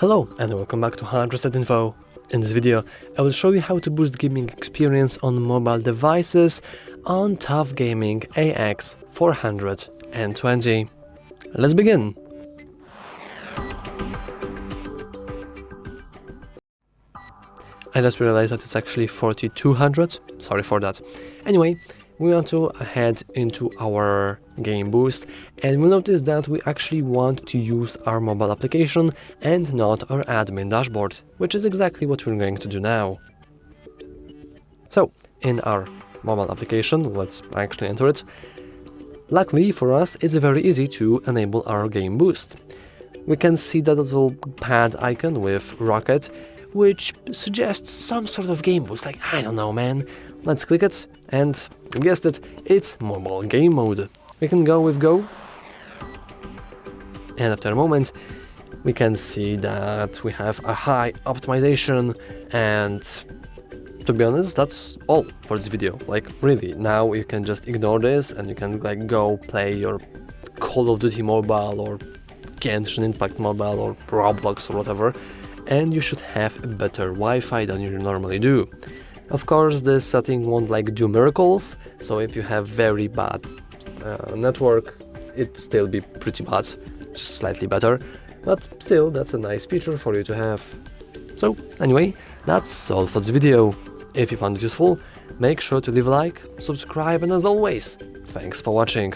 Hello and welcome back to HardReset.Info. In this video, I will show you how to boost gaming experience on mobile devices on TUF Gaming AX420. Let's begin! I just realized that it's actually 4200, sorry for that. Anyway, we want to head into our game boost and we'll notice that we actually want to use our mobile application and not our admin dashboard, which is exactly what we're going to do now. So, in our mobile application, let's actually enter it. Luckily for us, it's very easy to enable our game boost. We can see that little pad icon with rocket, which suggests some sort of game boost, like, I don't know, man. Let's click it, and you guessed it, it's mobile game mode. We can go with go, and after a moment, we can see that we have a high optimization, and to be honest, that's all for this video. Like, really, now you can just ignore this, and you can, like, go play your Call of Duty mobile, or Genshin Impact mobile, or Roblox, or whatever, and you should have a better Wi-Fi than you normally do. Of course, this setting won't do miracles, so if you have very bad network, it'd still be pretty bad, just slightly better, but still, that's a nice feature for you to have. So, anyway, that's all for this video. If you found it useful, make sure to leave a like, subscribe, and as always, thanks for watching.